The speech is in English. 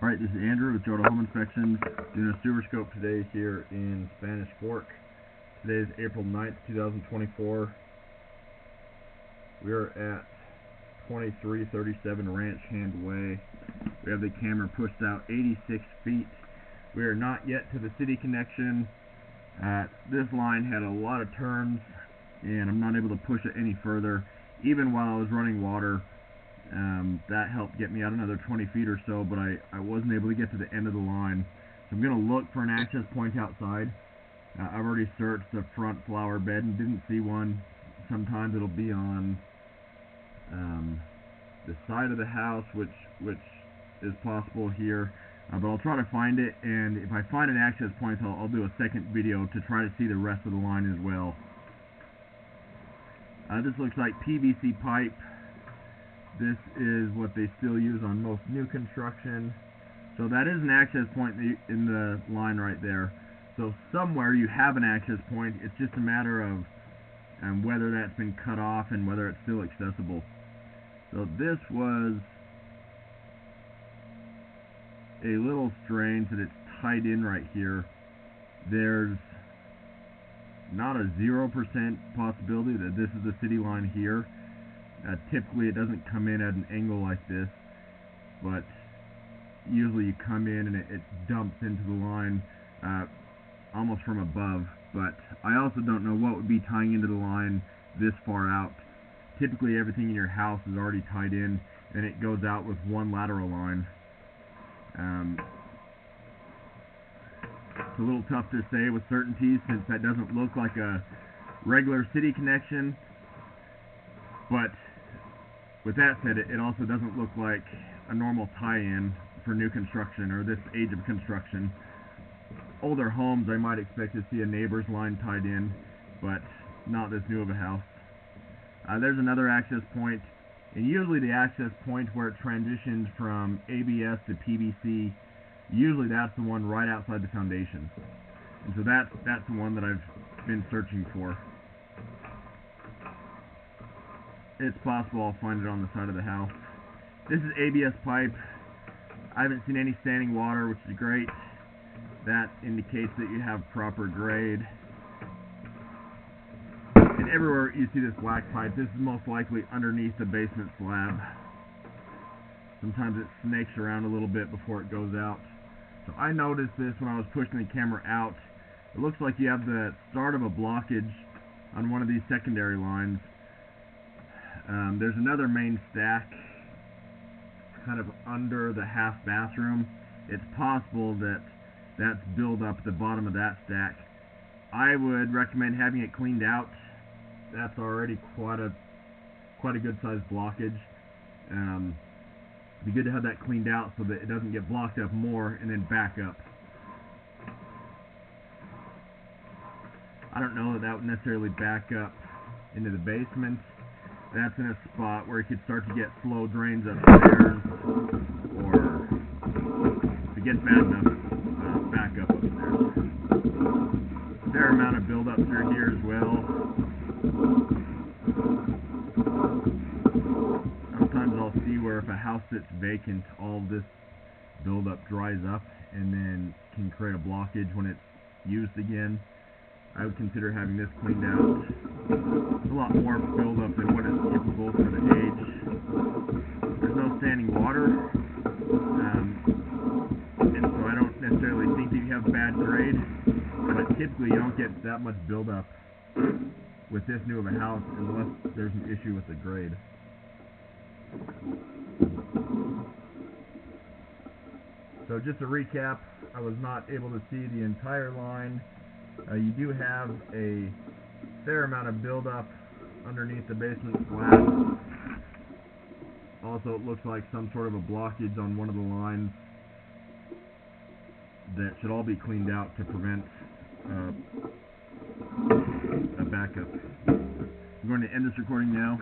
Alright, this is Andrew with Joda Home Inspections, doing a sewer scope today here in Spanish Fork. Today is April 9th, 2024. We are at 2337 Ranch Hand Way. We have the camera pushed out 86 feet. We are not yet to the city connection. This line had a lot of turns, and I'm not able to push it any further. Even while I was running water, that helped get me out another 20 feet or so, but I wasn't able to get to the end of the line. So I'm going to look for an access point outside. I've already searched the front flower bed and didn't see one. Sometimes it'll be on the side of the house, which is possible here. But I'll try to find it, and if I find an access point, I'll do a second video to try to see the rest of the line as well. This looks like PVC pipe. This is what they still use on most new construction. So that is an access point in the line right there. So somewhere you have an access point. It's just a matter of whether that's been cut off and whether it's still accessible. So this was a little strange that it's tied in right here. There's not a 0% possibility that this is the city line here. Typically it doesn't come in at an angle like this, but usually you come in and it dumps into the line almost from above. But I also don't know what would be tying into the line this far out. Typically everything in your house is already tied in, and it goes out with one lateral line. It's a little tough to say with certainty since that doesn't look like a regular city connection, but with that said, it also doesn't look like a normal tie-in for new construction or this age of construction. Older homes, I might expect to see a neighbor's line tied in, but not this new of a house. There's another access point, and usually the access point where it transitions from ABS to PVC, usually that's the one right outside the foundation. And so that's the one that I've been searching for. It's possible I'll find it on the side of the house. This is ABS pipe. I haven't seen any standing water, which is great. That indicates that you have proper grade. And everywhere you see this black pipe, this is most likely underneath the basement slab. Sometimes it snakes around a little bit before it goes out. So I noticed this when I was pushing the camera out. It looks like you have the start of a blockage on one of these secondary lines. There's another main stack kind of under the half bathroom. It's possible that that's built up at the bottom of that stack. I would recommend having it cleaned out. That's already quite a good sized blockage. It'd be good to have that cleaned out so that it doesn't get blocked up more and then back up. I don't know that would necessarily back up into the basement. That's in a spot where you could start to get slow drains upstairs, or if it gets bad enough, back up upstairs. A fair amount of buildup through here as well. Sometimes I'll see where if a house sits vacant, all this buildup dries up and then can create a blockage when it's used again. I would consider having this cleaned out. There's a lot more buildup than what is typical for the age. There's no standing water, and so I don't necessarily think that you have bad grade, but typically you don't get that much buildup with this new of a house unless there's an issue with the grade. So just to recap, I was not able to see the entire line. You do have a fair amount of buildup underneath the basement slab. Also, it looks like some sort of a blockage on one of the lines that should all be cleaned out to prevent a backup. I'm going to end this recording now.